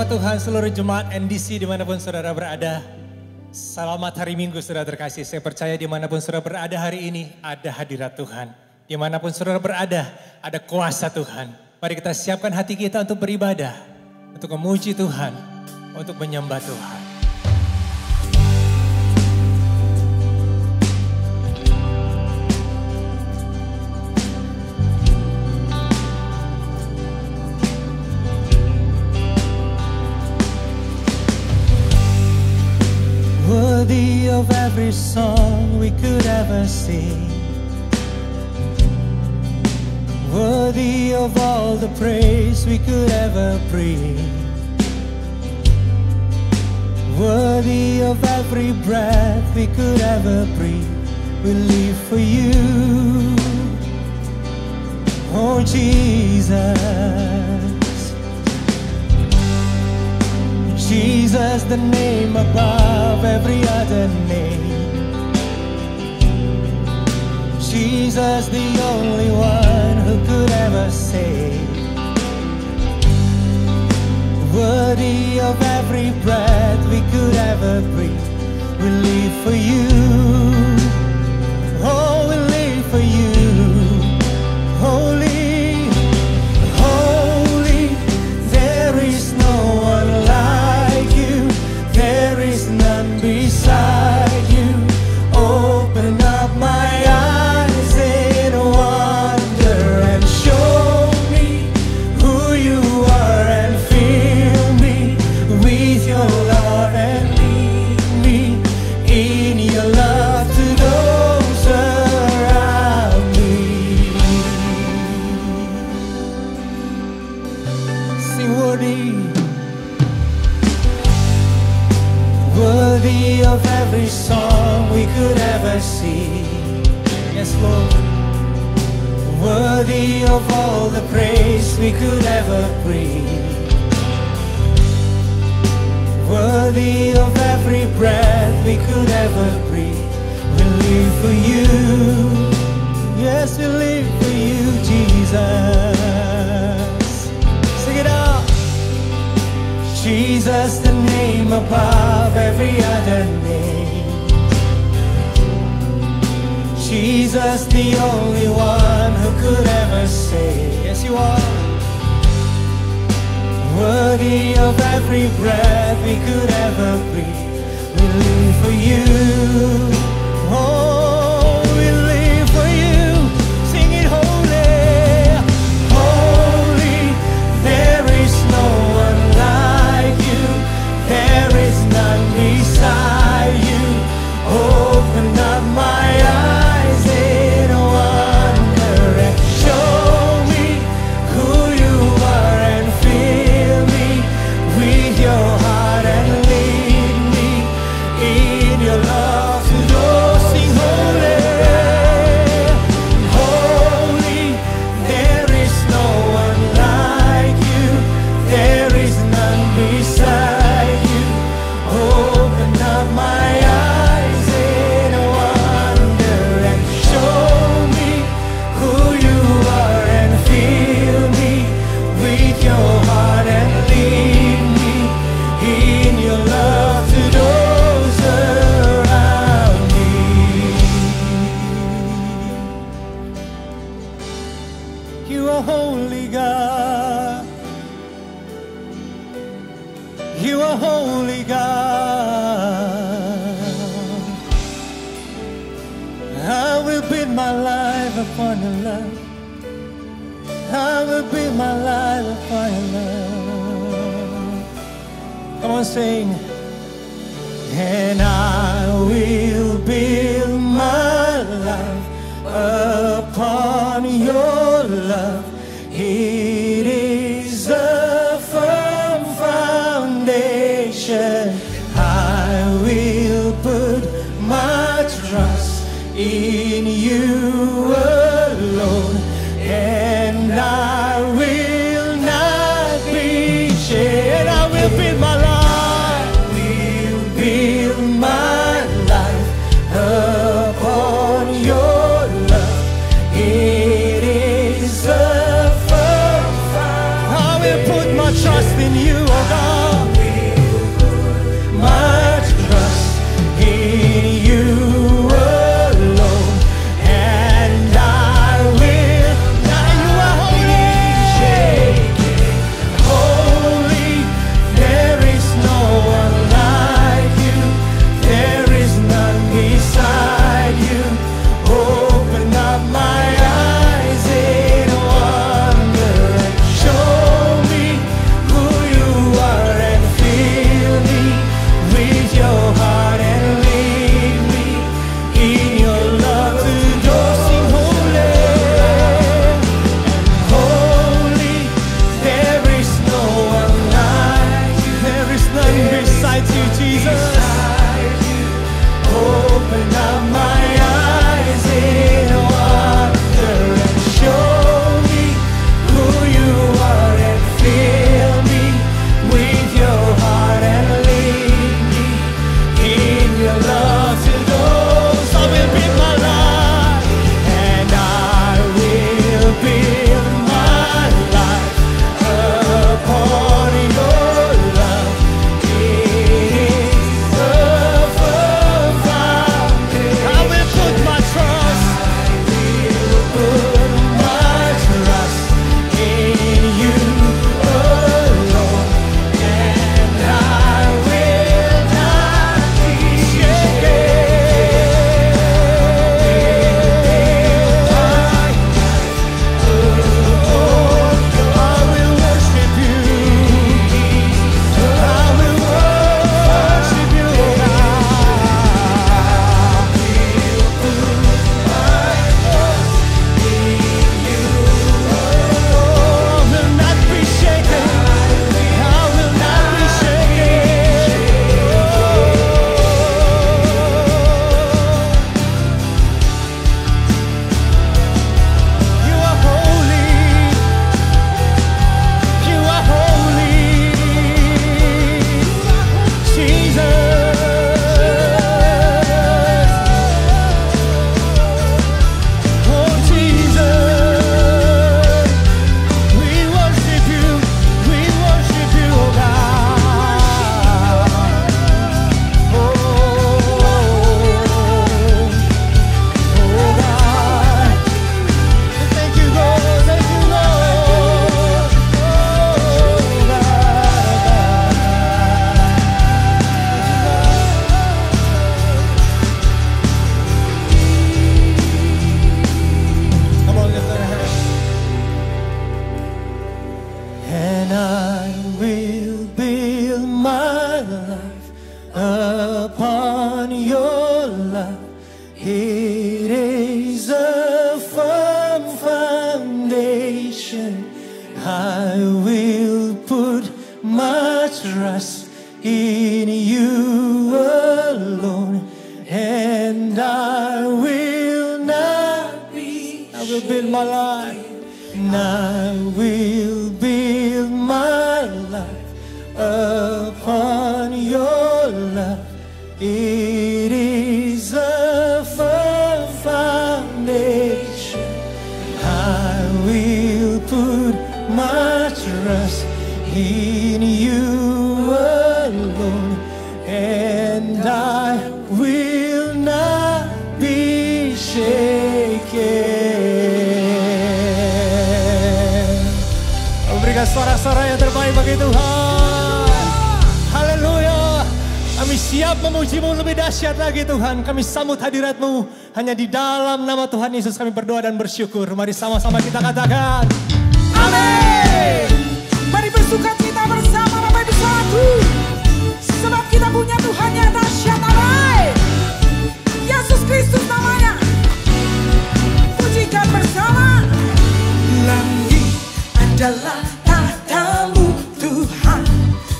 Tuhan, seluruh jemaat NDC dimanapun saudara berada. Selamat hari Minggu saudara terkasih. Saya percaya dimanapun saudara berada hari ini ada hadirat Tuhan. Dimanapun saudara berada ada kuasa Tuhan. Mari kita siapkan hati kita untuk beribadah. Untuk memuji Tuhan. Untuk menyembah Tuhan. Worthy of every song we could ever sing, worthy of all the praise we could ever bring, worthy of every breath we could ever breathe. We live for you, oh Jesus. Jesus, the name above every other name. Jesus, the only one who could ever save. Worthy of every breath we could ever breathe. We live for you. Oh, we live for you. Holy, holy, there is no one like you. There is none beside you. Open up my eyes in wonder and show me who you are and fill me with your love and lead me in your love to those around me. Sing worthy. Worthy of every song we could ever sing. Yes, Lord. Worthy of all the praise we could ever bring. Worthy of every breath we could ever breathe. We live for you. Yes, we live for you, Jesus. Sing it out. Jesus, the name above every other name. Jesus, the only one who could ever save. Yes, you are. Worthy of every breath we could ever breathe. We live for you. Oh, we live for you. Sing it holy. Holy, there is no one like you. There is none beside you. Open up my eyes in wonder and show me who you are and fill me with your heart and lead me in your love to those. Sing holy, holy, there is no one like you. There is none beside you. Open up my eyes in wonder and show me who you are and fill me with your heart and lead me in your love to those around me. You are holy God. You are holy God. I will build my life upon your love. I will build my life upon your love. Come on, sing. And I will build my life upon your love. It is a firm foundation. I will put my trust in you alone, and I will not be shaken. I will build my life. Will build my life upon your love. It is a firm foundation. I will put my trust in you, oh God. My trust in you alone, and I will. Now you are holy, there is no one like you, there is none beside you. Open up my eyes in wonder and show me who you are, and fill me with your heart and lead me in your love to go. Sing holy, holy, there is no one like you, there is none beside you, Jesus. Open up my eyes in wonder and show me who you are, and fill me with your heart and lead me in your love to those. I will build my life, and I will build my life upon your love. It is the firm foundation. I will put my trust. Put my trust in you alone, and I will not be shaken. I will worship you. I will worship you, I will not be shaken. I will not be shaken. You are holy. You are holy, Jesus. Oh Jesus, we worship you, oh God. Oh God, thank you, Lord, thank you, Lord. Oh God. Come on, lift your hands. And I will build my life upon your love. It is a firm foundation. I will put my trust in you alone, and I will not be. I will build my life, and I will build my life upon your love. It is a firm foundation. I will put my trust in you alone, and I will not be shaken. Berikan suara-suara yang terbaik bagi Tuhan. Haleluya. Kami siap memuji-Mu lebih dahsyat lagi Tuhan. Kami sambut hadirat-Mu. Hanya di dalam nama Tuhan Yesus kami berdoa dan bersyukur. Mari sama-sama kita katakan amin. Mari bersukacita bersama Bapak Ibu Saudaraku, sebab kita punya Tuhan yang dahsyat amin. Yesus Kristus namanya. Pujikan bersama. Langit adalah tahta-Mu Tuhan,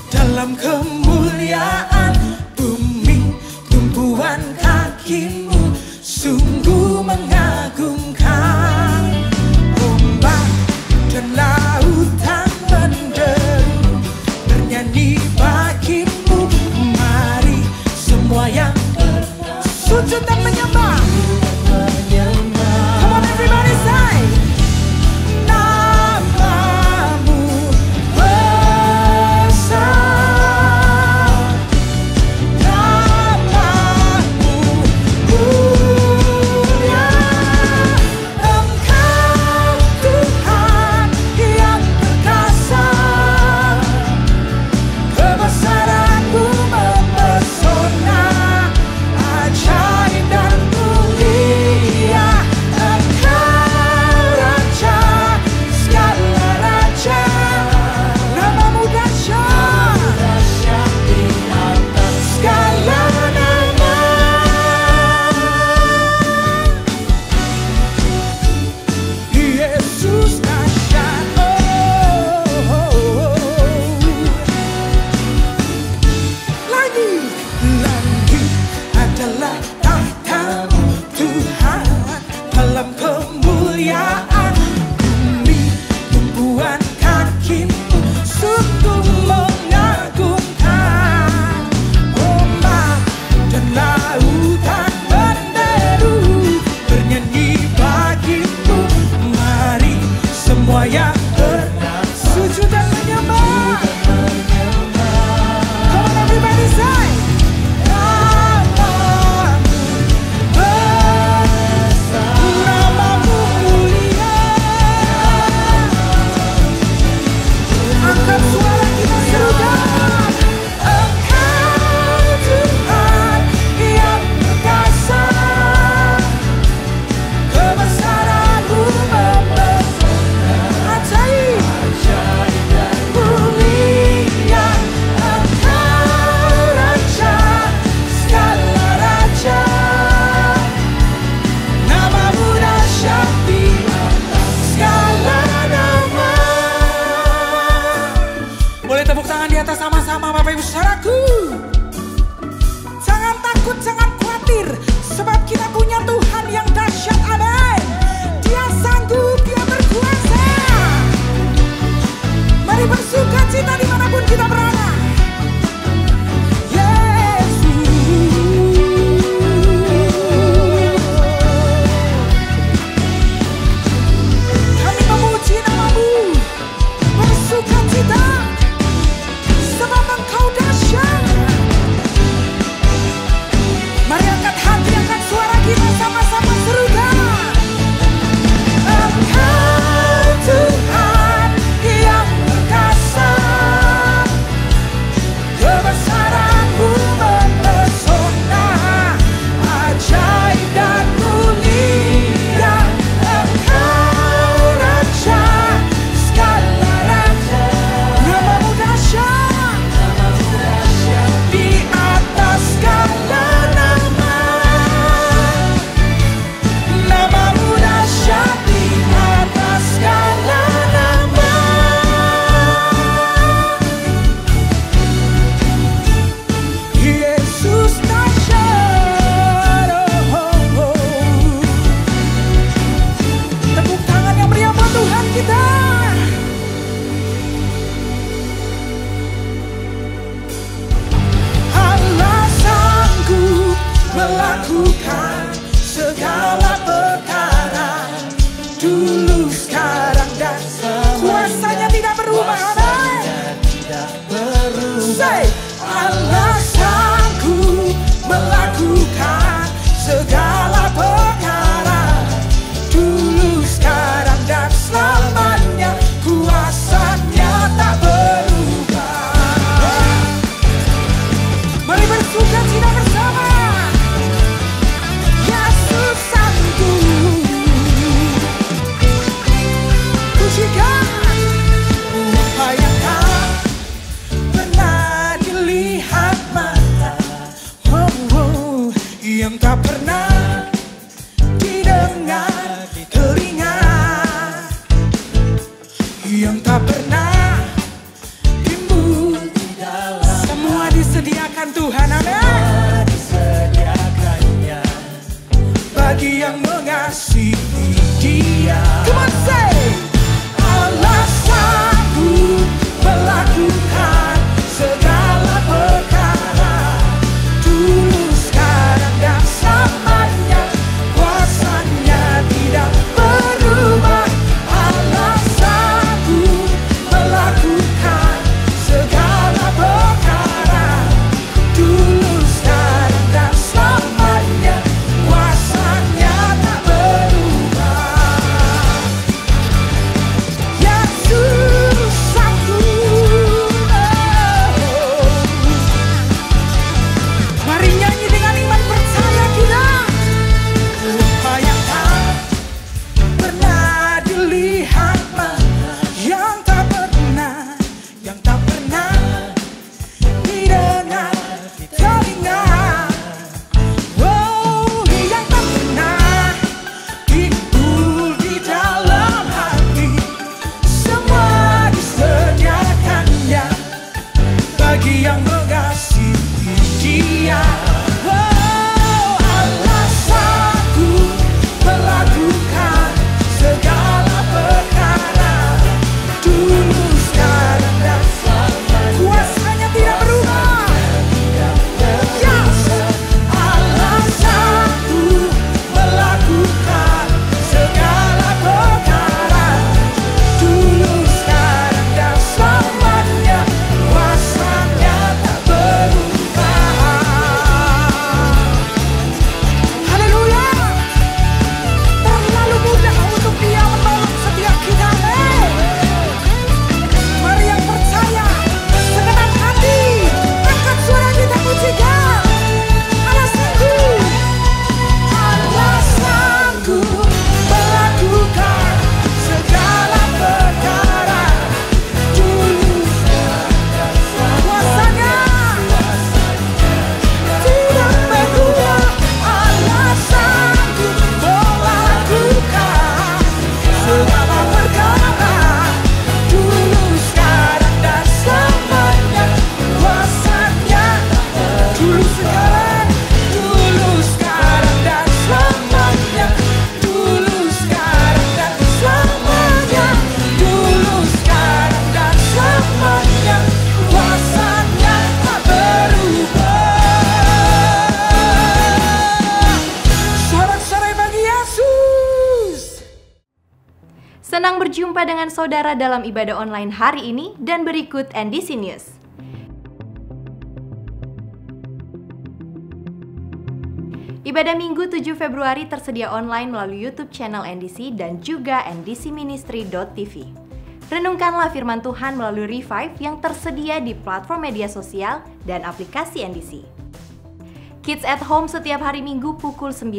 dalam kemuliaan bumi tumpuan kaki-Mu sungguh mengagumkan. Ombak dan lautan menderu bernyanyi bagi-Mu. Mari semua yang sujud dan menyembah. Come on everybody say, namamu atas sama-sama Bapak Ibu Saudaraku. Jangan takut, jangan khawatir, sebab kita punya Tuhan yang dahsyat. Amin. Dia sanggup, Dia berkuasa. Mari bersuka cita dimanapun kita berada. Kami memuji nama-Mu, bersuka cita, sebab Engkau dahsyat. Mari angkat hati, angkat suara kita sama-sama serukan. Engkau Tuhan yang perkasa, kebesaran-Mu memesona, ajaib dan mulia. Engkau Raja segala raja, nama-Mu dahsyat di atas segala nama. Nama-Mu dahsyat di atas segala nama. Yesus dahsyat. Tepuk tangan yang meriah buat Tuhan kita. Allah sanggup melakukan segala perkara, dulu, sekarang, dan kuasanya tidak berubah. Amin. Say, Allah sanggup melakukan segala perkara, dulu, sekarang, dan selamanya. Kuasanya tak berubah. Mari bersuka cita bersama. Yesus sanggup. Pujikan apa yang tak pernah dilihat mata, yang tak pernah didengar telinga, yang tak pernah timbul di dalam. Semua disediakan Tuhan. Amin. Disediakannya bagi yang mengasihi Dia. Come on, say. Allah sanggup melakukan segala perkara, dulu, sekarang, dan selamanya. Kuasanya tidak berubah. Allah sanggup melakukan Berjumpa dengan saudara dalam ibadah online hari ini dan berikut NDC News. Ibadah Minggu 7 Februari tersedia online melalui YouTube channel NDC dan juga ndcministry.tv. Renungkanlah firman Tuhan melalui Revive yang tersedia di platform media sosial dan aplikasi NDC. Kids at Home setiap hari Minggu pukul 9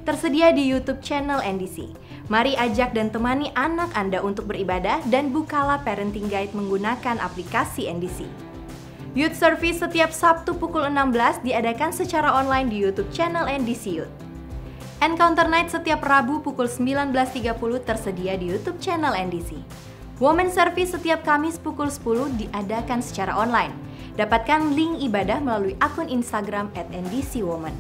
tersedia di YouTube channel NDC. Mari ajak dan temani anak Anda untuk beribadah dan bukalah parenting guide menggunakan aplikasi NDC. Youth Service setiap Sabtu pukul 16 diadakan secara online di YouTube channel NDC Youth. Encounter Night setiap Rabu pukul 19.30 tersedia di YouTube channel NDC. Women Service setiap Kamis pukul 10 diadakan secara online. Dapatkan link ibadah melalui akun Instagram @ndcwoman.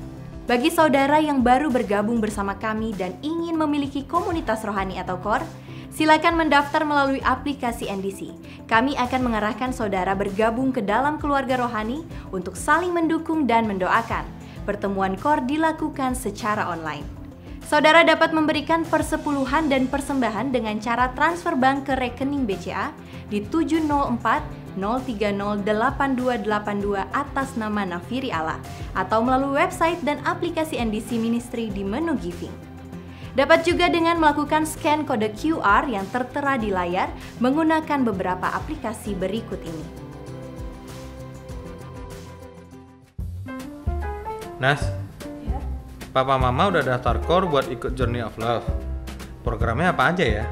Bagi saudara yang baru bergabung bersama kami dan ingin memiliki komunitas rohani atau core, silakan mendaftar melalui aplikasi NDC. Kami akan mengarahkan saudara bergabung ke dalam keluarga rohani untuk saling mendukung dan mendoakan. Pertemuan core dilakukan secara online. Saudara dapat memberikan persepuluhan dan persembahan dengan cara transfer bank ke rekening BCA di 704-030-8282 atas nama Nafiri Allah atau melalui website dan aplikasi NDC Ministry di menu Giving. Dapat juga dengan melakukan scan kode QR yang tertera di layar menggunakan beberapa aplikasi berikut ini. Nas, Papa Mama udah daftar core buat ikut Journey of Love. Programnya apa aja ya?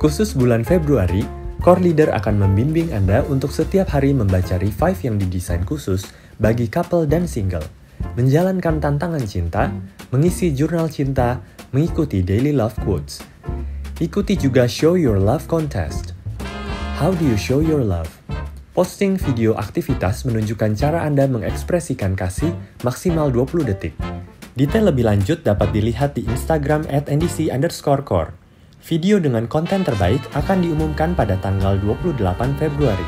Khusus bulan Februari, Core Leader akan membimbing Anda untuk setiap hari membaca Revive yang didesain khusus bagi couple dan single, menjalankan tantangan cinta, mengisi jurnal cinta, mengikuti daily love quotes. Ikuti juga Show Your Love Contest. How do you show your love? Posting video aktivitas menunjukkan cara Anda mengekspresikan kasih maksimal 20 detik. Detail lebih lanjut dapat dilihat di Instagram @ndc_core. Video dengan konten terbaik akan diumumkan pada tanggal 28 Februari.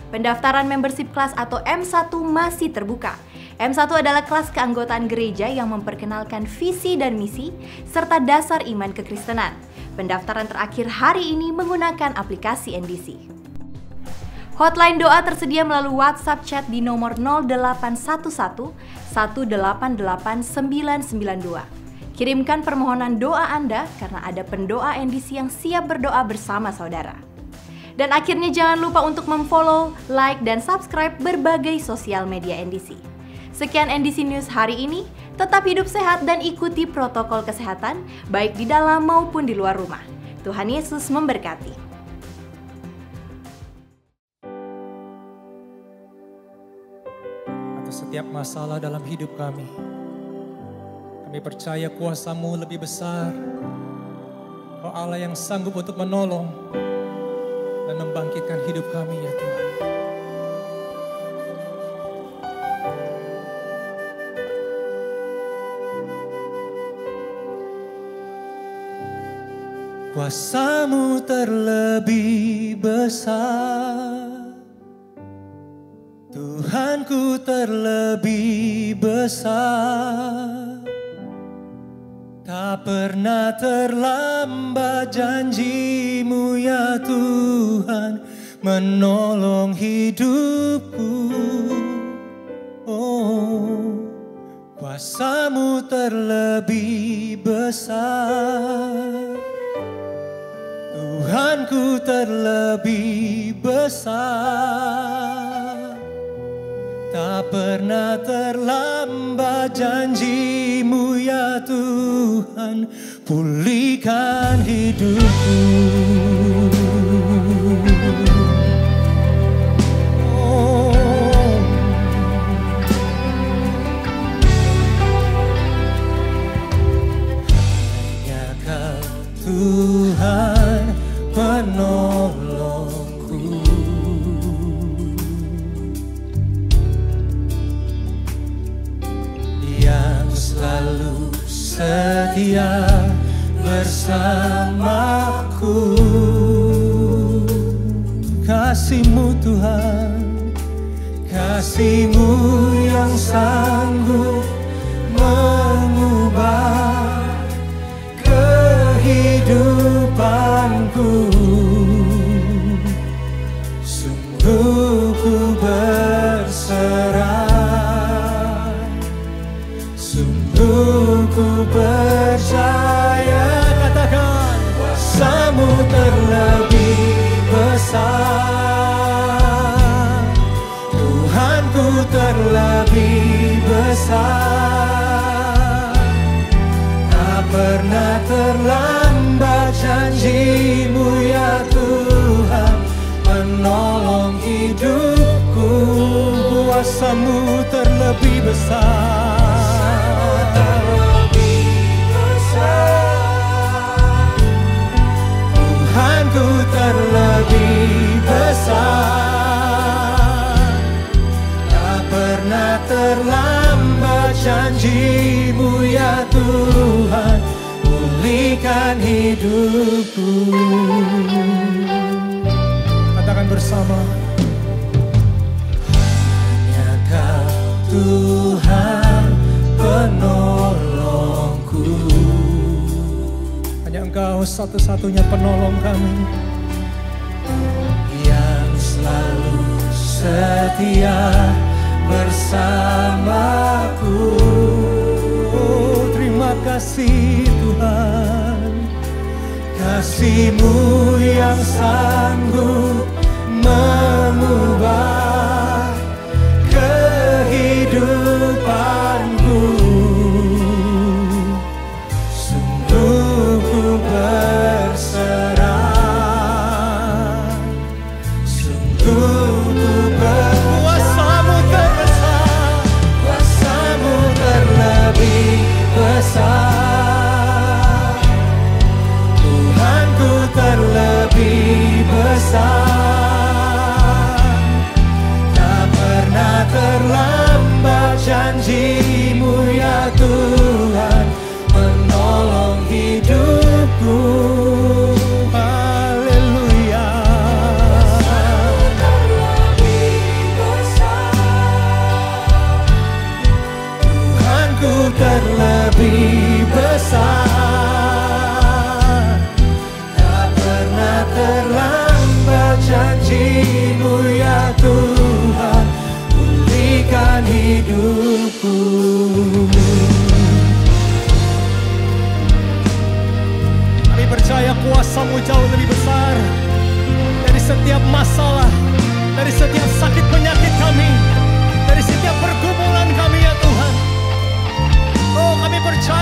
Pendaftaran membership kelas atau M1 masih terbuka. M1 adalah kelas keanggotaan gereja yang memperkenalkan visi dan misi serta dasar iman kekristenan. Pendaftaran terakhir hari ini menggunakan aplikasi NDC. Hotline doa tersedia melalui WhatsApp chat di nomor 0811 188 992. Kirimkan permohonan doa Anda karena ada pendoa NDC yang siap berdoa bersama saudara. Dan akhirnya jangan lupa untuk memfollow, like, dan subscribe berbagai sosial media NDC. Sekian NDC News hari ini, tetap hidup sehat dan ikuti protokol kesehatan baik di dalam maupun di luar rumah. Tuhan Yesus memberkati. Atas setiap masalah dalam hidup kami percaya kuasa-Mu lebih besar. Kau Allah yang sanggup untuk menolong dan membangkitkan hidup kami ya Tuhan. Kuasa-Mu terlebih besar, Tuhanku terlebih besar. Tak pernah terlambat janji-Mu ya Tuhan menolong hidupku. Oh, kuasa-Mu terlebih besar, Tuhanku terlebih besar. Tak pernah terlambat janji-Mu ya Tuhan, pulihkan hidupku. Hanya Kau Tuhan penolongku. Yang selalu setia bersamaku. Kasih-Mu Tuhan kasih-Mu yang sanggup mengubah kehidupanku. Sungguh ku berserah, sungguh ku percaya. Katakan, kuasa-Mu terlebih besar, Tuhanku terlebih besar. Tak pernah terlambat janji-Mu ya Tuhan menolong hidupku. Kuasa-Mu terlebih besar, Tuhanku terlebih besar. Tak pernah terlambat janji-Mu ya Tuhan pulihkan hidupku. Katakan bersama, hanya Kau Tuhan penolongku. Hanya Engkau satu-satunya penolong kami, yang selalu setia bersamaku. Oh, terima kasih Tuhan, kasih-Mu yang sanggup mengubah kehidupanku. Sungguh ku berserah, sungguh ku kuasa-Mu terbesar, kuasa-Mu terlebih besar, Tuhanku terlebih besar. Tak pernah terlambat janji-Mu ya Tuhan menolong hidupku. Haleluya. Tuhanku terlebih besar. Tak pernah terlambat janji-Mu ya Tuhan pulihkan hidupku. Kami percaya kuasa-Mu jauh lebih besar dari setiap masalah, dari setiap sakit penyakit kami, dari setiap pergumulan kami ya Tuhan. Oh, kami percaya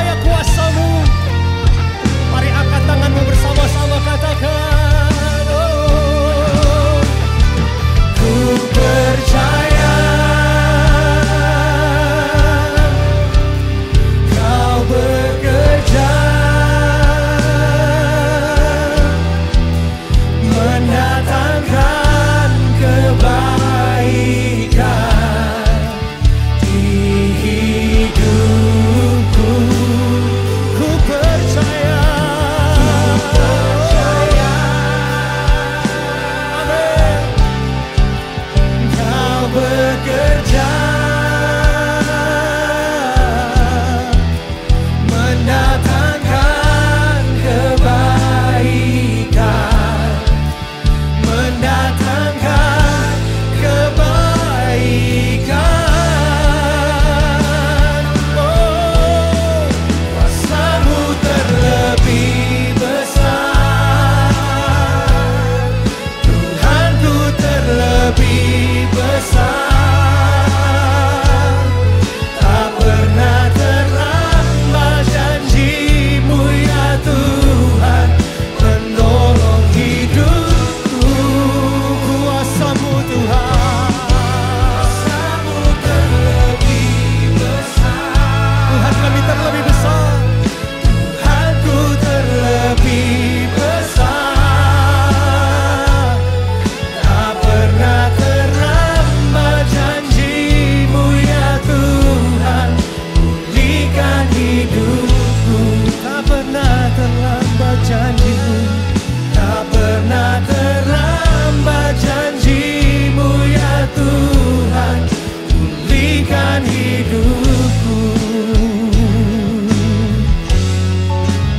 hidupku.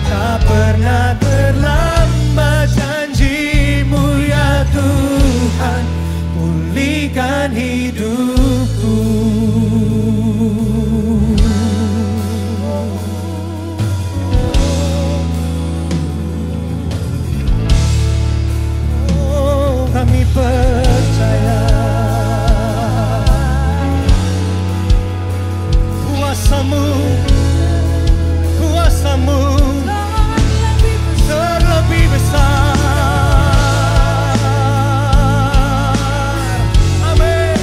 Tak pernah terlambat janji-Mu ya Tuhan, pulihkan hidupku. Oh, kami percaya kuasa-Mu, kuasa-Mu terlebih besar. Amin.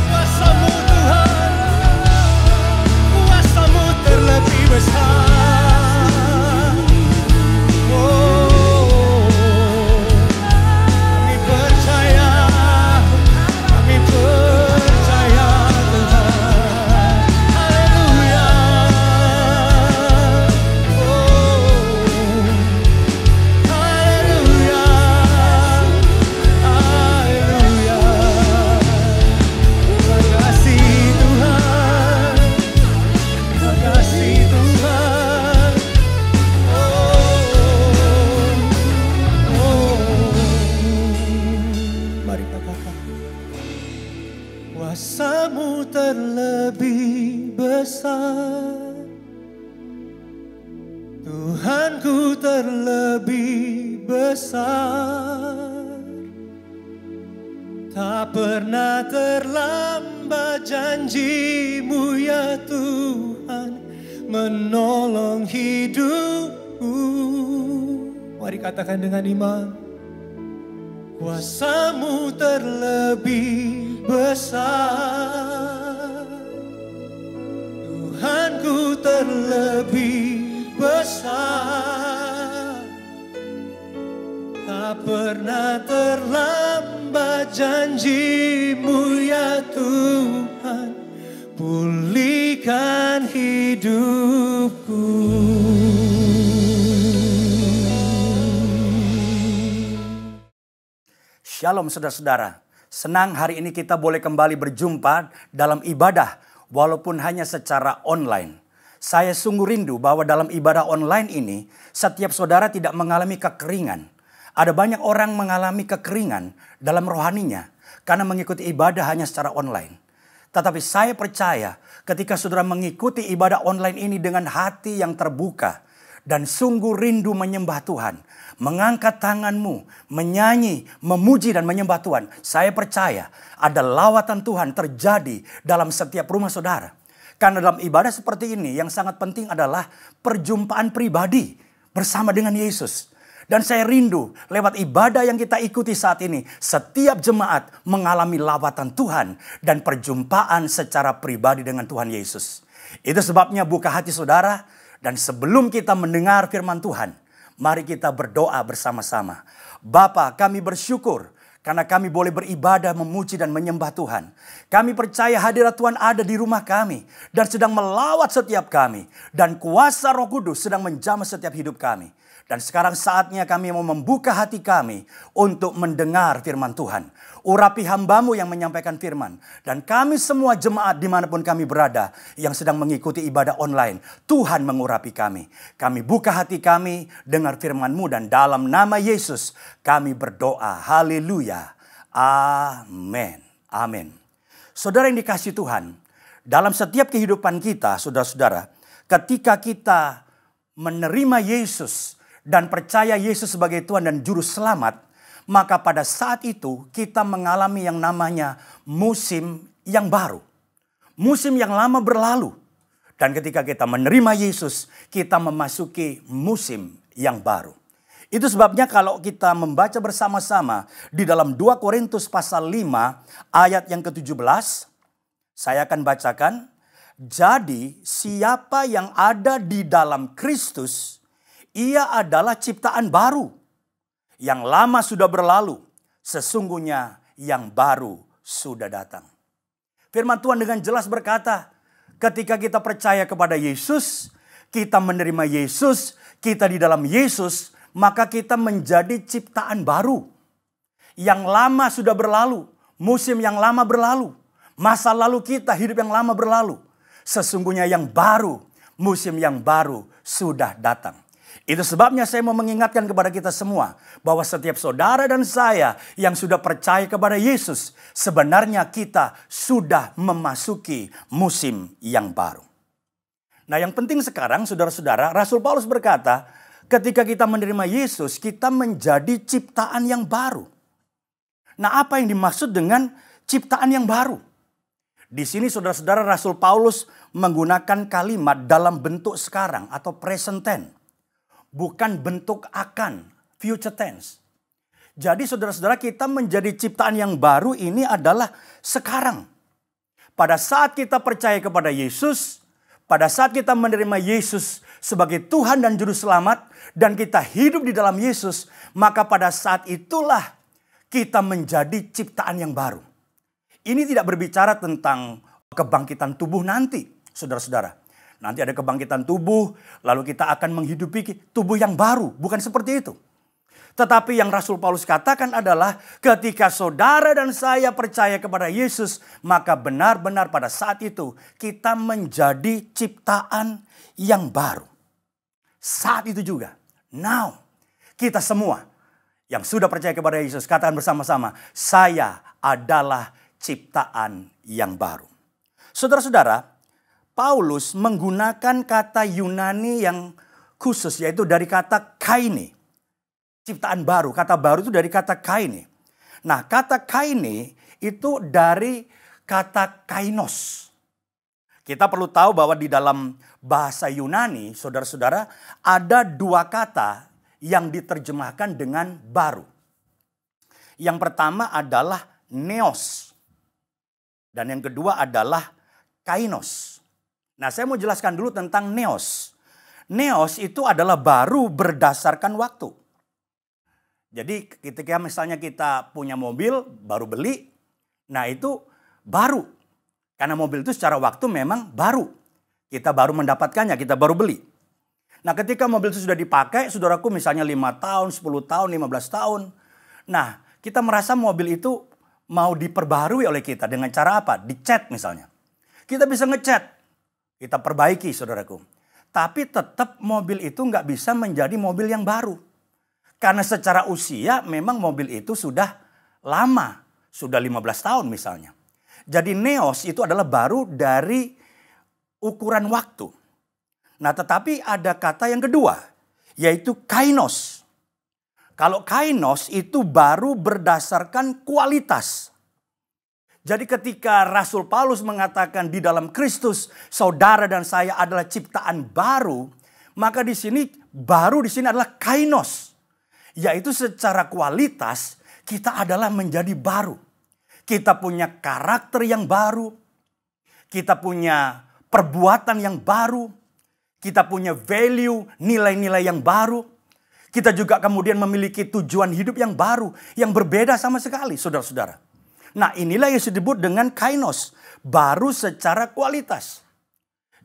Kuasa-Mu Tuhan, kuasa-Mu terlebih besar. Oh, kami percaya, kami percaya Tuhan. Haleluya. Oh, haleluya. Haleluya. Terima kasih Tuhan. Terima kasih Tuhan. Mari katakan, kuasa-Mu terlebih besar, Tuhanku terlebih besar. Tak pernah terlambat janji-Mu ya Tuhan, menolong hidupku. Mari katakan dengan iman, kuasa-Mu terlebih besar, Tuhanku terlebih besar. Tak pernah terlambat janji-Mu ya Tuhan, pulihkan hidupku. Shalom saudara-saudara, senang hari ini kita boleh kembali berjumpa dalam ibadah walaupun hanya secara online. Saya sungguh rindu bahwa dalam ibadah online ini setiap saudara tidak mengalami kekeringan. Ada banyak orang mengalami kekeringan dalam rohaninya karena mengikuti ibadah hanya secara online. Tetapi saya percaya ketika saudara mengikuti ibadah online ini dengan hati yang terbuka dan sungguh rindu menyembah Tuhan, mengangkat tanganmu, menyanyi, memuji dan menyembah Tuhan, saya percaya ada lawatan Tuhan terjadi dalam setiap rumah saudara. Karena dalam ibadah seperti ini yang sangat penting adalah perjumpaan pribadi bersama dengan Yesus. Dan saya rindu lewat ibadah yang kita ikuti saat ini, setiap jemaat mengalami lawatan Tuhan dan perjumpaan secara pribadi dengan Tuhan Yesus. Itu sebabnya buka hati saudara, dan sebelum kita mendengar firman Tuhan, mari kita berdoa bersama-sama. Bapa, kami bersyukur karena kami boleh beribadah, memuji dan menyembah Tuhan. Kami percaya hadirat Tuhan ada di rumah kami dan sedang melawat setiap kami. Dan kuasa Roh Kudus sedang menjamah setiap hidup kami. Dan sekarang saatnya kami mau membuka hati kami untuk mendengar firman Tuhan. Urapi hamba-Mu yang menyampaikan firman. Dan kami semua jemaat dimanapun kami berada yang sedang mengikuti ibadah online. Tuhan mengurapi kami. Kami buka hati kami, dengar firman-Mu dan dalam nama Yesus kami berdoa. Haleluya. Amin. Amin. Saudara yang dikasihi Tuhan, dalam setiap kehidupan kita, saudara-saudara, ketika kita menerima Yesus dan percaya Yesus sebagai Tuhan dan Juru Selamat, maka pada saat itu kita mengalami yang namanya musim yang baru. Musim yang lama berlalu. Dan ketika kita menerima Yesus, kita memasuki musim yang baru. Itu sebabnya kalau kita membaca bersama-sama di dalam 2 Korintus pasal 5 ayat yang ke-17, saya akan bacakan. Jadi siapa yang ada di dalam Kristus, ia adalah ciptaan baru. Yang lama sudah berlalu, sesungguhnya yang baru sudah datang. Firman Tuhan dengan jelas berkata, ketika kita percaya kepada Yesus, kita menerima Yesus, kita di dalam Yesus, maka kita menjadi ciptaan baru. Yang lama sudah berlalu, Musim yang lama berlalu. Masa lalu kita, hidup yang lama berlalu. Sesungguhnya yang baru, musim yang baru sudah datang. Itu sebabnya saya mau mengingatkan kepada kita semua bahwa setiap saudara dan saya yang sudah percaya kepada Yesus, sebenarnya kita sudah memasuki musim yang baru. Nah, yang penting sekarang saudara-saudara, Rasul Paulus berkata, ketika kita menerima Yesus, kita menjadi ciptaan yang baru. Nah, apa yang dimaksud dengan ciptaan yang baru? Di sini saudara-saudara, Rasul Paulus menggunakan kalimat dalam bentuk sekarang atau present tense. Bukan bentuk akan, future tense. Jadi saudara-saudara, kita menjadi ciptaan yang baru ini adalah sekarang. Pada saat kita percaya kepada Yesus, pada saat kita menerima Yesus sebagai Tuhan dan Juru Selamat, dan kita hidup di dalam Yesus, maka pada saat itulah kita menjadi ciptaan yang baru. Ini tidak berbicara tentang kebangkitan tubuh nanti, saudara-saudara. Nanti ada kebangkitan tubuh, lalu kita akan menghidupi tubuh yang baru. Bukan seperti itu. Tetapi yang Rasul Paulus katakan adalah ketika saudara dan saya percaya kepada Yesus, maka benar-benar pada saat itu kita menjadi ciptaan yang baru. Saat itu juga, now, kita semua yang sudah percaya kepada Yesus, katakan bersama-sama, saya adalah ciptaan yang baru. Saudara-saudara, Paulus menggunakan kata Yunani yang khusus, yaitu dari kata kaine. Ciptaan baru, kata baru itu dari kata kaine. Nah, kata kaine itu dari kata kainos. Kita perlu tahu bahwa di dalam bahasa Yunani, saudara-saudara, ada dua kata yang diterjemahkan dengan baru. Yang pertama adalah neos. Dan yang kedua adalah kainos. Nah, saya mau jelaskan dulu tentang neos. Neos itu adalah baru berdasarkan waktu. Jadi ketika misalnya kita punya mobil, baru beli, nah itu baru. Karena mobil itu secara waktu memang baru. Kita baru mendapatkannya, kita baru beli. Nah, ketika mobil itu sudah dipakai, saudaraku misalnya 5 tahun, 10 tahun, 15 tahun. Nah, kita merasa mobil itu mau diperbaharui oleh kita dengan cara apa? Dicat misalnya. Kita bisa ngecat. Kita perbaiki, saudaraku. Tapi tetap mobil itu nggak bisa menjadi mobil yang baru. Karena secara usia memang mobil itu sudah lama. Sudah 15 tahun misalnya. Jadi neos itu adalah baru dari ukuran waktu. Nah, tetapi ada kata yang kedua. Yaitu kainos. Kalau kainos itu baru berdasarkan kualitas. Jadi ketika Rasul Paulus mengatakan di dalam Kristus saudara dan saya adalah ciptaan baru, maka di sini baru di sini adalah kainos, yaitu secara kualitas kita adalah menjadi baru. Kita punya karakter yang baru, kita punya perbuatan yang baru, kita punya value, nilai-nilai yang baru. Kita juga kemudian memiliki tujuan hidup yang baru, yang berbeda sama sekali, saudara-saudara. Nah, inilah yang disebut dengan kainos, baru secara kualitas.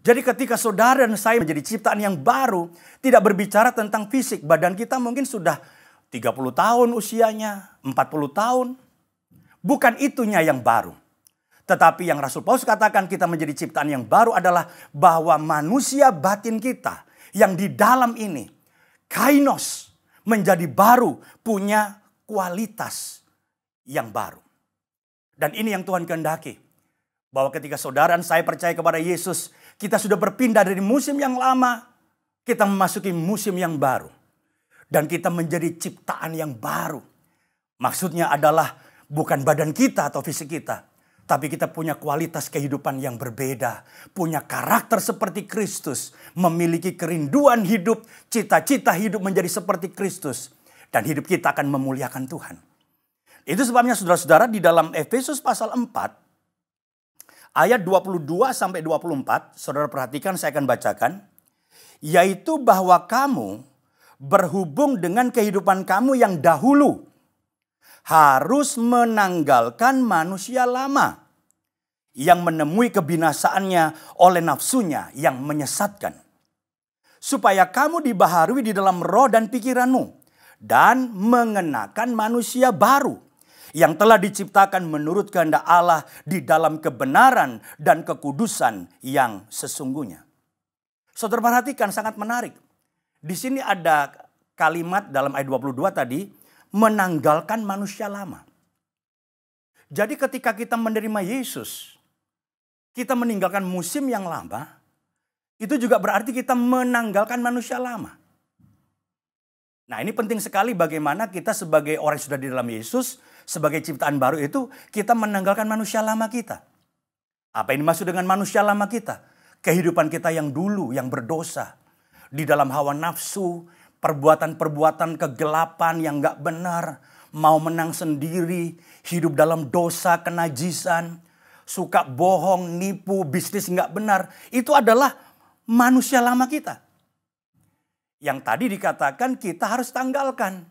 Jadi ketika saudara dan saya menjadi ciptaan yang baru, tidak berbicara tentang fisik. Badan kita mungkin sudah 30 tahun usianya, 40 tahun. Bukan itunya yang baru. Tetapi yang Rasul Paulus katakan kita menjadi ciptaan yang baru adalah bahwa manusia batin kita yang di dalam ini, kainos, menjadi baru, punya kualitas yang baru. Dan ini yang Tuhan kehendaki. Bahwa ketika saudara dan saya percaya kepada Yesus, kita sudah berpindah dari musim yang lama, kita memasuki musim yang baru. Dan kita menjadi ciptaan yang baru. Maksudnya adalah bukan badan kita atau fisik kita. Tapi kita punya kualitas kehidupan yang berbeda. Punya karakter seperti Kristus. Memiliki kerinduan hidup, cita-cita hidup menjadi seperti Kristus. Dan hidup kita akan memuliakan Tuhan. Itu sebabnya saudara-saudara di dalam Efesus pasal 4 ayat 22 sampai 24, saudara perhatikan, saya akan bacakan, yaitu bahwa kamu berhubung dengan kehidupan kamu yang dahulu harus menanggalkan manusia lama yang menemui kebinasaannya oleh nafsunya yang menyesatkan, supaya kamu dibaharui di dalam roh dan pikiranmu dan mengenakan manusia baru yang telah diciptakan menurut kehendak Allah di dalam kebenaran dan kekudusan yang sesungguhnya. Saudara perhatikan, sangat menarik. Di sini ada kalimat dalam ayat 22 tadi, menanggalkan manusia lama. Jadi ketika kita menerima Yesus, kita meninggalkan musim yang lama, itu juga berarti kita menanggalkan manusia lama. Nah, ini penting sekali bagaimana kita sebagai orang yang sudah di dalam Yesus, sebagai ciptaan baru itu, kita menanggalkan manusia lama kita. Apa yang dimaksud dengan manusia lama kita? Kehidupan kita yang dulu, yang berdosa. Di dalam hawa nafsu, perbuatan-perbuatan kegelapan yang gak benar, mau menang sendiri, hidup dalam dosa, kenajisan, suka bohong, nipu, bisnis gak benar. Itu adalah manusia lama kita. Yang tadi dikatakan kita harus tanggalkan.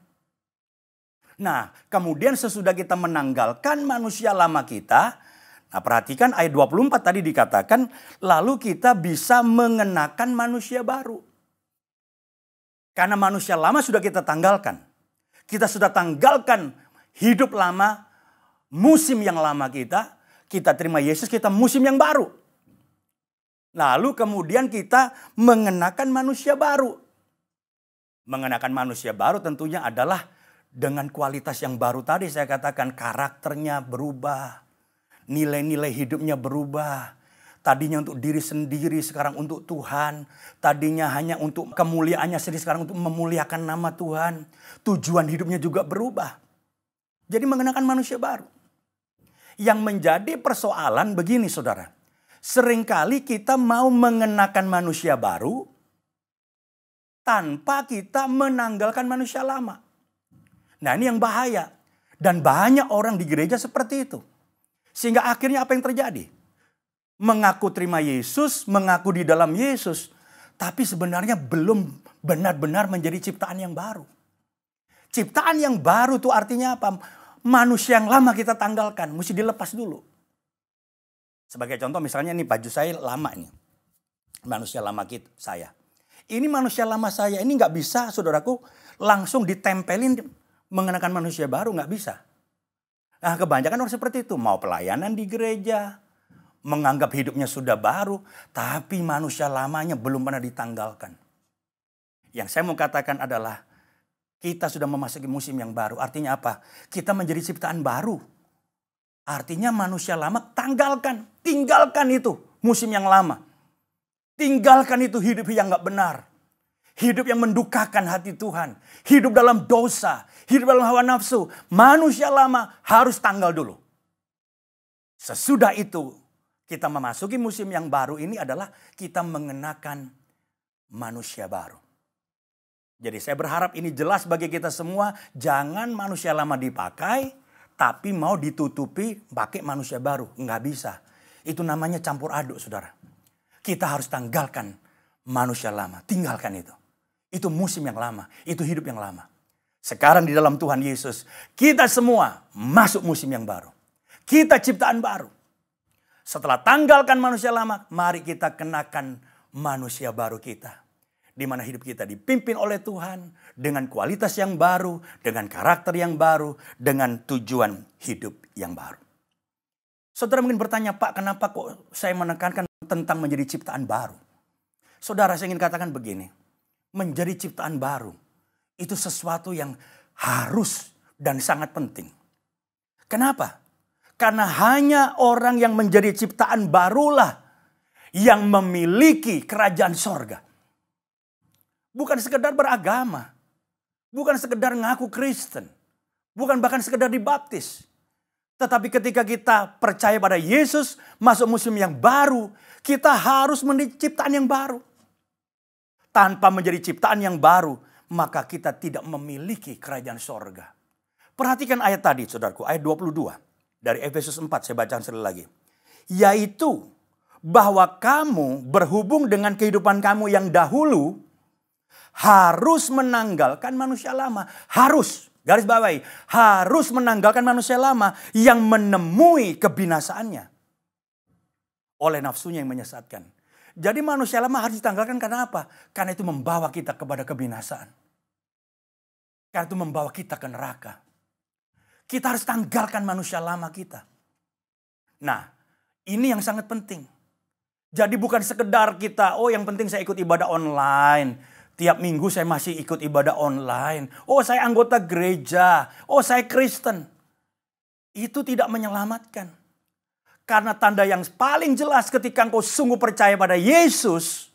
Nah, kemudian sesudah kita menanggalkan manusia lama kita, nah perhatikan ayat 24 tadi dikatakan, lalu kita bisa mengenakan manusia baru. Karena manusia lama sudah kita tanggalkan. Kita sudah tanggalkan hidup lama, musim yang lama kita terima Yesus, kita musim yang baru. Lalu kemudian kita mengenakan manusia baru. Mengenakan manusia baru tentunya adalah dengan kualitas yang baru tadi saya katakan, karakternya berubah. Nilai-nilai hidupnya berubah. Tadinya untuk diri sendiri, sekarang untuk Tuhan. Tadinya hanya untuk kemuliaannya sendiri, sekarang untuk memuliakan nama Tuhan. Tujuan hidupnya juga berubah. Jadi mengenakan manusia baru. Yang menjadi persoalan begini saudara. Seringkali kita mau mengenakan manusia baru tanpa kita menanggalkan manusia lama. Nah, ini yang bahaya. Dan banyak orang di gereja seperti itu. Sehingga akhirnya apa yang terjadi? Mengaku terima Yesus, mengaku di dalam Yesus, tapi sebenarnya belum benar-benar menjadi ciptaan yang baru. Ciptaan yang baru itu artinya apa? Manusia yang lama kita tanggalkan, mesti dilepas dulu. Sebagai contoh misalnya ini baju saya lama ini. Manusia lama saya. Ini manusia lama saya, ini nggak bisa saudaraku langsung ditempelin mengenakan manusia baru, nggak bisa. Nah, kebanyakan orang seperti itu, mau pelayanan di gereja, menganggap hidupnya sudah baru, tapi manusia lamanya belum pernah ditanggalkan. Yang saya mau katakan adalah, kita sudah memasuki musim yang baru. Artinya apa? Kita menjadi ciptaan baru. Artinya manusia lama tanggalkan, tinggalkan itu musim yang lama. Tinggalkan itu hidup yang gak benar. Hidup yang mendukakan hati Tuhan. Hidup dalam dosa. Hidup dalam hawa nafsu. Manusia lama harus tanggal dulu. Sesudah itu kita memasuki musim yang baru ini adalah kita mengenakan manusia baru. Jadi saya berharap ini jelas bagi kita semua. Jangan manusia lama dipakai. Tapi mau ditutupi pakai manusia baru. Nggak bisa. Itu namanya campur aduk saudara. Kita harus tanggalkan manusia lama. Tinggalkan itu. Itu musim yang lama. Itu hidup yang lama. Sekarang di dalam Tuhan Yesus. Kita semua masuk musim yang baru. Kita ciptaan baru. Setelah tanggalkan manusia lama. Mari kita kenakan manusia baru kita. Di mana hidup kita dipimpin oleh Tuhan. Dengan kualitas yang baru. Dengan karakter yang baru. Dengan tujuan hidup yang baru. Saudara mungkin bertanya, Pak, kenapa kok saya menekankan tentang menjadi ciptaan baru? Saudara, saya ingin katakan begini. Menjadi ciptaan baru. Itu sesuatu yang harus dan sangat penting. Kenapa? Karena hanya orang yang menjadi ciptaan barulah yang memiliki kerajaan sorga. Bukan sekedar beragama. Bukan sekedar ngaku Kristen. Bukan bahkan sekedar dibaptis. Tetapi ketika kita percaya pada Yesus, masuk musim yang baru, kita harus menjadi ciptaan yang baru. Tanpa menjadi ciptaan yang baru, maka kita tidak memiliki kerajaan sorga. Perhatikan ayat tadi, saudaraku, ayat 22. Dari Efesus 4, saya bacakan sekali lagi. Yaitu, bahwa kamu berhubung dengan kehidupan kamu yang dahulu, harus menanggalkan manusia lama. Harus. Garis bawahi, harus menanggalkan manusia lama yang menemui kebinasaannya oleh nafsunya yang menyesatkan. Jadi manusia lama harus ditanggalkan karena apa? Karena itu membawa kita kepada kebinasaan. Karena itu membawa kita ke neraka. Kita harus tanggalkan manusia lama kita. Nah, ini yang sangat penting. Jadi bukan sekedar kita, oh yang penting saya ikut ibadah online. Tiap minggu saya masih ikut ibadah online. Oh saya anggota gereja. Oh saya Kristen. Itu tidak menyelamatkan. Karena tanda yang paling jelas ketika engkau sungguh percaya pada Yesus.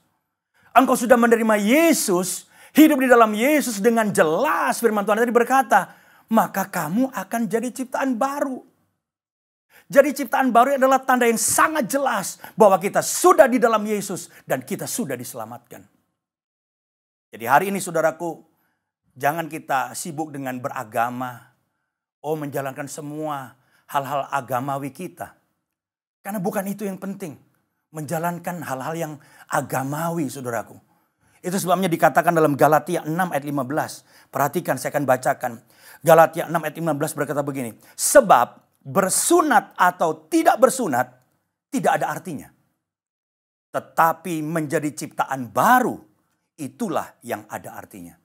Engkau sudah menerima Yesus. Hidup di dalam Yesus dengan jelas. Firman Tuhan tadi berkata, maka kamu akan jadi ciptaan baru. Jadi ciptaan baru adalah tanda yang sangat jelas bahwa kita sudah di dalam Yesus dan kita sudah diselamatkan. Jadi hari ini saudaraku, jangan kita sibuk dengan beragama. Oh menjalankan semua hal-hal agamawi kita. Karena bukan itu yang penting. Menjalankan hal-hal yang agamawi saudaraku. Itu sebabnya dikatakan dalam Galatia 6 ayat 15. Perhatikan saya akan bacakan. Galatia 6 ayat 15 berkata begini. Sebab bersunat atau tidak bersunat tidak ada artinya. Tetapi menjadi ciptaan baru itulah yang ada artinya.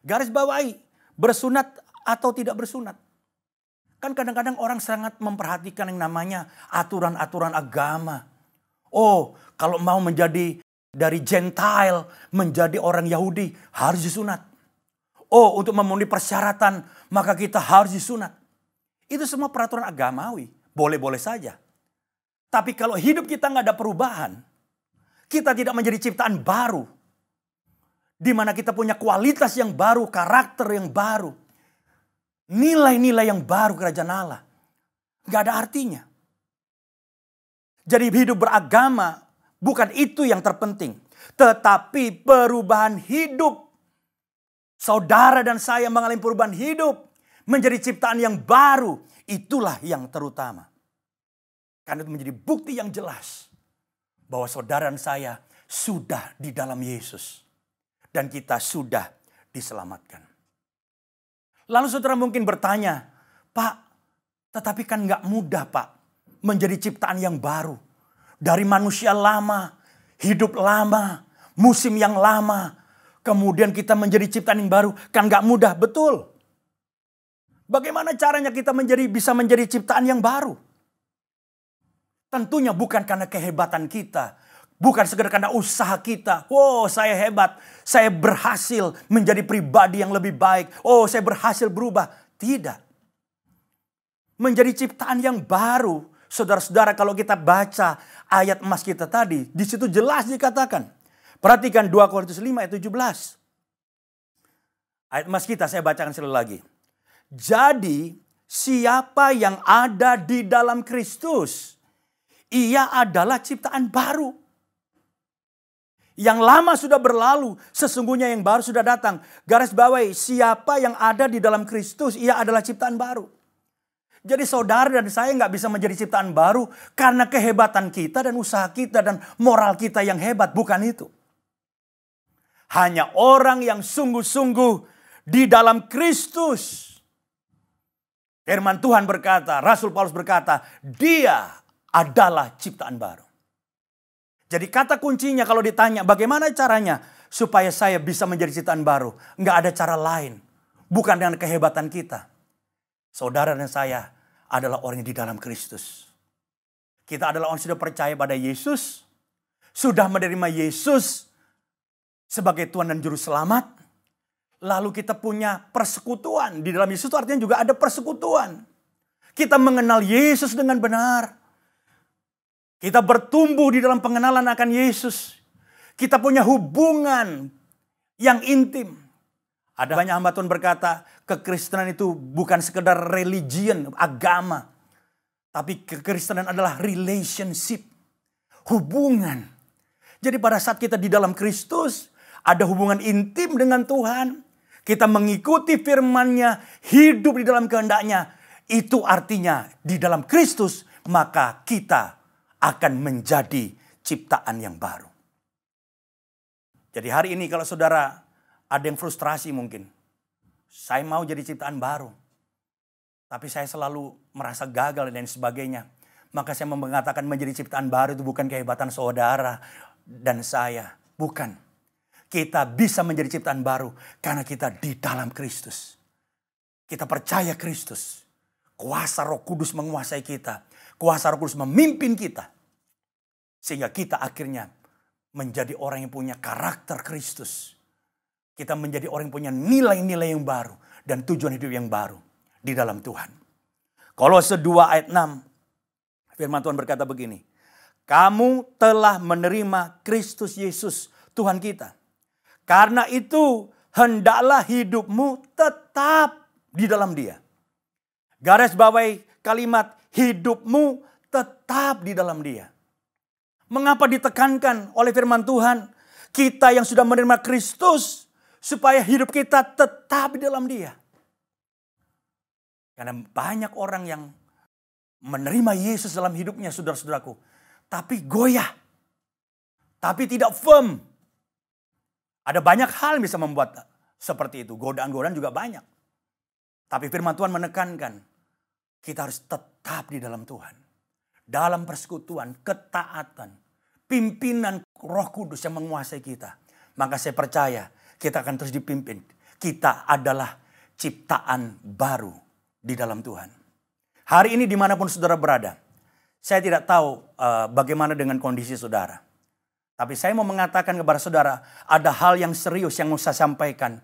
Garis bawahi bersunat atau tidak bersunat. Kan kadang-kadang orang sangat memperhatikan yang namanya aturan-aturan agama. Oh kalau mau menjadi dari Gentile menjadi orang Yahudi harus disunat. Oh untuk memenuhi persyaratan maka kita harus disunat. Itu semua peraturan agamawi. Boleh-boleh saja. Tapi kalau hidup kita nggak ada perubahan. Kita tidak menjadi ciptaan baru. Di mana kita punya kualitas yang baru. Karakter yang baru. Nilai-nilai yang baru kerajaan Allah. Nggak ada artinya. Jadi hidup beragama bukan itu yang terpenting. Tetapi perubahan hidup. Saudara dan saya mengalami perubahan hidup. Menjadi ciptaan yang baru. Itulah yang terutama. Karena itu menjadi bukti yang jelas. Bahwa saudara dan saya sudah di dalam Yesus. Dan kita sudah diselamatkan. Lalu saudara mungkin bertanya. Pak, tetapi kan gak mudah Pak. Menjadi ciptaan yang baru. Dari manusia lama. Hidup lama. Musim yang lama. Kemudian kita menjadi ciptaan yang baru. Kan gak mudah, betul. Bagaimana caranya kita bisa menjadi ciptaan yang baru? Tentunya bukan karena kehebatan kita. Bukan sekedar karena usaha kita. Oh saya hebat. Saya berhasil menjadi pribadi yang lebih baik. Oh saya berhasil berubah. Tidak. Menjadi ciptaan yang baru. Saudara-saudara kalau kita baca ayat emas kita tadi. Di situ jelas dikatakan. Perhatikan 2 Korintus 5 ayat 17. Ayat emas kita saya bacakan sekali lagi. Jadi siapa yang ada di dalam Kristus, ia adalah ciptaan baru. Yang lama sudah berlalu, sesungguhnya yang baru sudah datang. Garis bawahi, siapa yang ada di dalam Kristus, ia adalah ciptaan baru. Jadi saudara dan saya nggak bisa menjadi ciptaan baru karena kehebatan kita dan usaha kita dan moral kita yang hebat, bukan itu. Hanya orang yang sungguh-sungguh di dalam Kristus. Firman Tuhan berkata, Rasul Paulus berkata, dia adalah ciptaan baru. Jadi kata kuncinya kalau ditanya bagaimana caranya supaya saya bisa menjadi ciptaan baru. Nggak ada cara lain. Bukan dengan kehebatan kita. Saudara dan saya adalah orang yang di dalam Kristus. Kita adalah orang yang sudah percaya pada Yesus. Sudah menerima Yesus sebagai Tuhan dan Juru Selamat. Lalu kita punya persekutuan. Di dalam Yesus itu artinya juga ada persekutuan. Kita mengenal Yesus dengan benar. Kita bertumbuh di dalam pengenalan akan Yesus. Kita punya hubungan yang intim. Ada banyak hamba Tuhan berkata, kekristenan itu bukan sekedar religion, agama. Tapi kekristenan adalah relationship. Hubungan. Jadi pada saat kita di dalam Kristus, ada hubungan intim dengan Tuhan. Kita mengikuti firman-Nya, hidup di dalam kehendak-Nya. Itu artinya di dalam Kristus, maka kita akan menjadi ciptaan yang baru. Jadi hari ini kalau saudara ada yang frustrasi mungkin. Saya mau jadi ciptaan baru. Tapi saya selalu merasa gagal dan sebagainya. Maka saya mengatakan menjadi ciptaan baru itu bukan kehebatan saudara dan saya. Bukan. Kita bisa menjadi ciptaan baru karena kita di dalam Kristus. Kita percaya Kristus. kuasa Roh Kudus menguasai kita. Kuasa Roh Kudus memimpin kita. Sehingga kita akhirnya menjadi orang yang punya karakter Kristus. Kita menjadi orang yang punya nilai-nilai yang baru dan tujuan hidup yang baru di dalam Tuhan. Kolose 2 ayat 6. Firman Tuhan berkata begini. Kamu telah menerima Kristus Yesus Tuhan kita. Karena itu hendaklah hidupmu tetap di dalam Dia. Garis bawahi kalimat hidupmu tetap di dalam Dia. Mengapa ditekankan oleh firman Tuhan? Kita yang sudah menerima Kristus, supaya hidup kita tetap di dalam Dia. Karena banyak orang yang menerima Yesus dalam hidupnya, saudara-saudaraku. Tapi goyah. Tapi tidak firm. Ada banyak hal yang bisa membuat seperti itu. Godaan-godaan juga banyak. Tapi firman Tuhan menekankan, kita harus tetap di dalam Tuhan. Dalam persekutuan, ketaatan, pimpinan Roh Kudus yang menguasai kita. Maka saya percaya kita akan terus dipimpin. Kita adalah ciptaan baru di dalam Tuhan. Hari ini dimanapun saudara berada. Saya tidak tahu bagaimana dengan kondisi saudara. Tapi saya mau mengatakan kepada saudara, ada hal yang serius yang mau saya sampaikan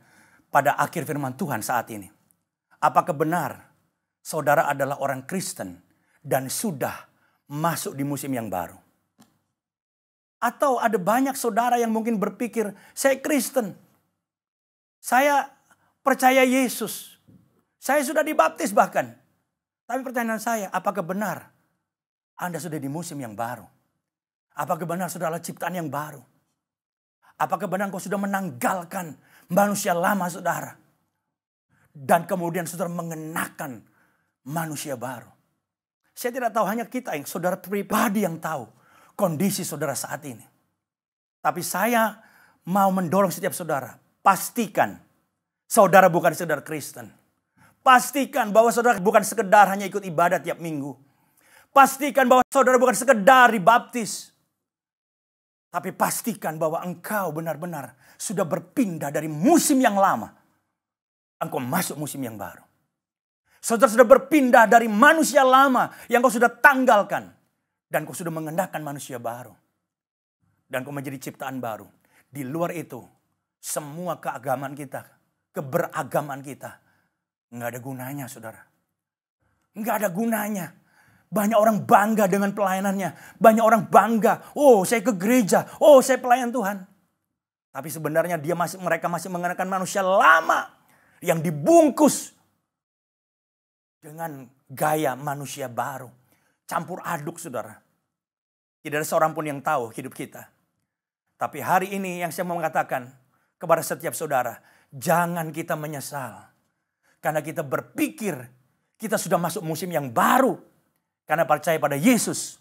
pada akhir firman Tuhan saat ini. Apakah benar saudara adalah orang Kristen dan sudah masuk di musim yang baru? Atau ada banyak saudara yang mungkin berpikir, saya Kristen. Saya percaya Yesus. Saya sudah dibaptis bahkan. Tapi pertanyaan saya, apakah benar Anda sudah di musim yang baru? Apakah benar saudara adalah ciptaan yang baru? Apakah benar kau sudah menanggalkan manusia lama saudara? Dan kemudian saudara mengenakan manusia baru. Saya tidak tahu, hanya kita yang saudara pribadi yang tahu kondisi saudara saat ini. Tapi saya mau mendorong setiap saudara. Pastikan saudara bukan sekedar Kristen. Pastikan bahwa saudara bukan sekedar hanya ikut ibadah tiap minggu. Pastikan bahwa saudara bukan sekedar dibaptis. Tapi pastikan bahwa engkau benar-benar sudah berpindah dari musim yang lama. Engkau masuk musim yang baru. Saudara sudah berpindah dari manusia lama yang kau sudah tanggalkan. Dan kau sudah mengenakan manusia baru. Dan kau menjadi ciptaan baru. Di luar itu, semua keagamaan kita, keberagaman kita, nggak ada gunanya saudara. Nggak ada gunanya. Banyak orang bangga dengan pelayanannya. Banyak orang bangga. Oh, saya ke gereja. Oh, saya pelayan Tuhan. Tapi sebenarnya mereka masih mengenakan manusia lama yang dibungkus dengan gaya manusia baru. Campur aduk, saudara. Tidak ada seorang pun yang tahu hidup kita. Tapi hari ini yang saya mau mengatakan kepada setiap saudara, jangan kita menyesal. Karena kita berpikir kita sudah masuk musim yang baru. Karena percaya pada Yesus.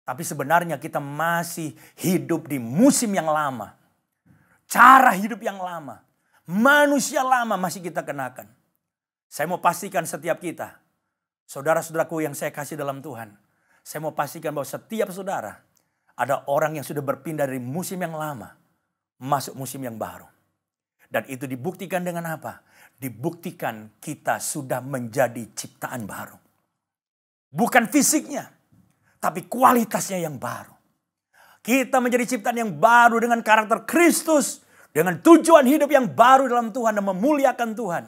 Tapi sebenarnya kita masih hidup di musim yang lama. Cara hidup yang lama. Manusia lama masih kita kenakan. Saya mau pastikan setiap kita. Saudara-saudaraku yang saya kasih dalam Tuhan. Saya mau pastikan bahwa setiap saudara. Ada orang yang sudah berpindah dari musim yang lama. Masuk musim yang baru. Dan itu dibuktikan dengan apa? Dibuktikan kita sudah menjadi ciptaan baru. Bukan fisiknya, tapi kualitasnya yang baru. Kita menjadi ciptaan yang baru dengan karakter Kristus. Dengan tujuan hidup yang baru dalam Tuhan dan memuliakan Tuhan.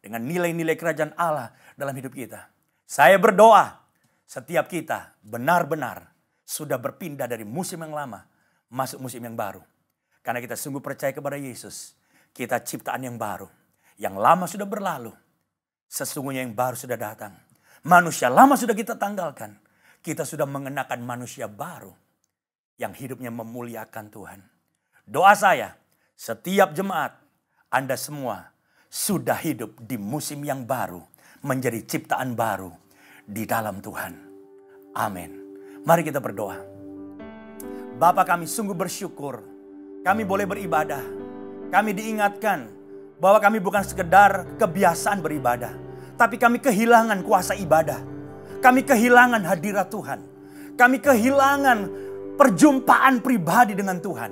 Dengan nilai-nilai kerajaan Allah dalam hidup kita. Saya berdoa setiap kita benar-benar sudah berpindah dari musim yang lama masuk musim yang baru. Karena kita sungguh percaya kepada Yesus. Kita ciptaan yang baru. Yang lama sudah berlalu. Sesungguhnya yang baru sudah datang. Manusia lama sudah kita tanggalkan. Kita sudah mengenakan manusia baru. Yang hidupnya memuliakan Tuhan. Doa saya, setiap jemaat, Anda semua sudah hidup di musim yang baru. Menjadi ciptaan baru di dalam Tuhan. Amin. Mari kita berdoa. Bapa, kami sungguh bersyukur. Kami boleh beribadah. Kami diingatkan bahwa kami bukan sekedar kebiasaan beribadah. Tapi kami kehilangan kuasa ibadah. Kami kehilangan hadirat Tuhan. Kami kehilangan perjumpaan pribadi dengan Tuhan.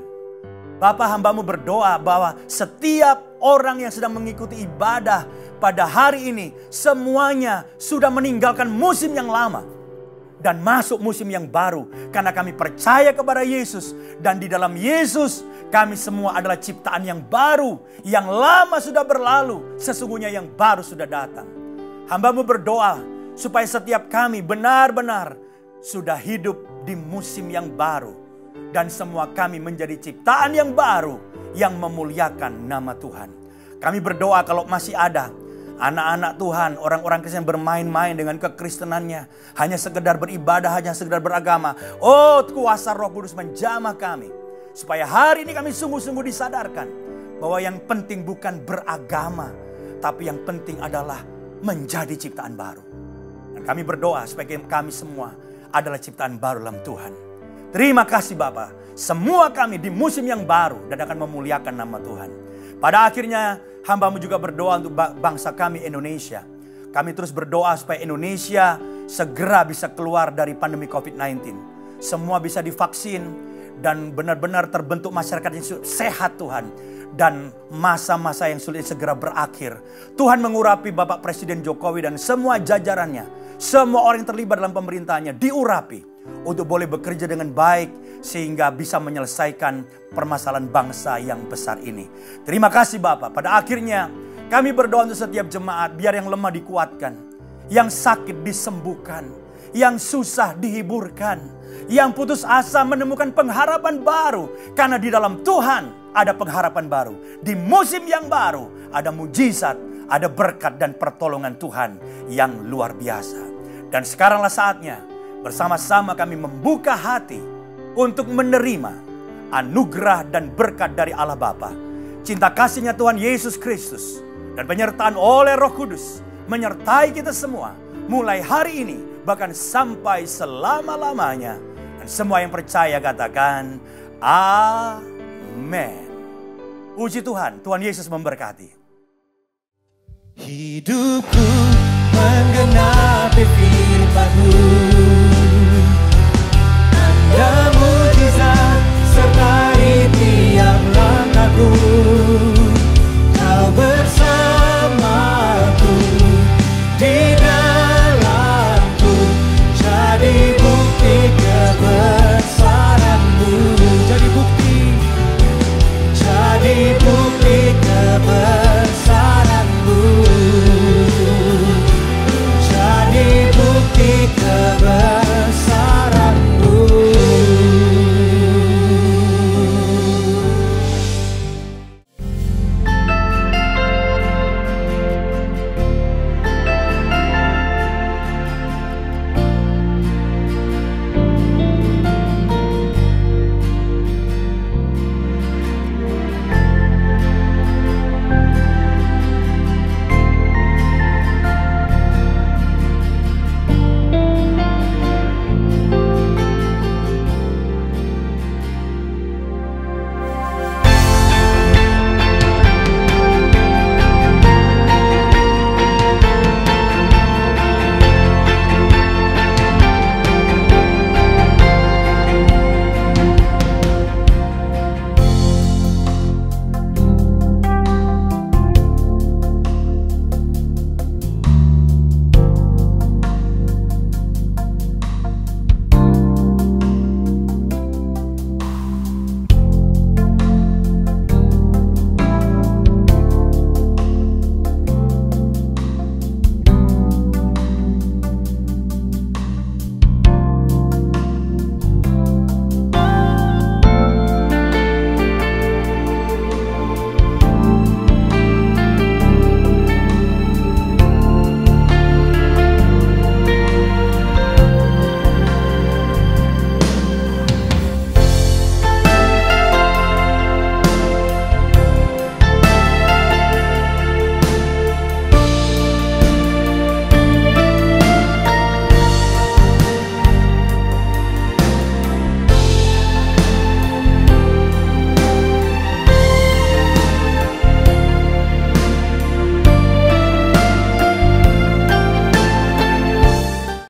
Bapa, hamba-Mu berdoa bahwa setiap orang yang sedang mengikuti ibadah pada hari ini semuanya sudah meninggalkan musim yang lama dan masuk musim yang baru, karena kami percaya kepada Yesus, dan di dalam Yesus kami semua adalah ciptaan yang baru. Yang lama sudah berlalu, sesungguhnya yang baru sudah datang. Hamba-Mu berdoa supaya setiap kami benar-benar sudah hidup di musim yang baru, dan semua kami menjadi ciptaan yang baru yang memuliakan nama Tuhan. Kami berdoa kalau masih ada anak-anak Tuhan, orang-orang Kristen bermain-main dengan kekristenannya, hanya sekedar beribadah, hanya sekedar beragama. Oh, kuasa Roh Kudus menjamah kami, supaya hari ini kami sungguh-sungguh disadarkan bahwa yang penting bukan beragama, tapi yang penting adalah menjadi ciptaan baru. Dan kami berdoa supaya kami semua adalah ciptaan baru dalam Tuhan. Terima kasih Bapa, semua kami di musim yang baru dan akan memuliakan nama Tuhan. Pada akhirnya hamba-Mu juga berdoa untuk bangsa kami Indonesia. Kami terus berdoa supaya Indonesia segera bisa keluar dari pandemi COVID-19. Semua bisa divaksin dan benar-benar terbentuk masyarakat yang sehat Tuhan. Dan masa-masa yang sulit segera berakhir. Tuhan mengurapi Bapak Presiden Jokowi dan semua jajarannya. Semua orang yang terlibat dalam pemerintahannya diurapi untuk boleh bekerja dengan baik sehingga bisa menyelesaikan permasalahan bangsa yang besar ini. Terima kasih Bapak. Pada akhirnya kami berdoa untuk setiap jemaat, biar yang lemah dikuatkan, yang sakit disembuhkan, yang susah dihiburkan, yang putus asa menemukan pengharapan baru, karena di dalam Tuhan ada pengharapan baru. Di musim yang baru ada mujizat, ada berkat dan pertolongan Tuhan yang luar biasa. Dan sekaranglah saatnya bersama-sama kami membuka hati untuk menerima anugerah dan berkat dari Allah Bapa. Cinta kasihnya Tuhan Yesus Kristus dan penyertaan oleh Roh Kudus menyertai kita semua mulai hari ini bahkan sampai selama-lamanya. Dan semua yang percaya katakan amin. Puji Tuhan, Tuhan Yesus memberkati. Hidupku menggenapi firman-Mu.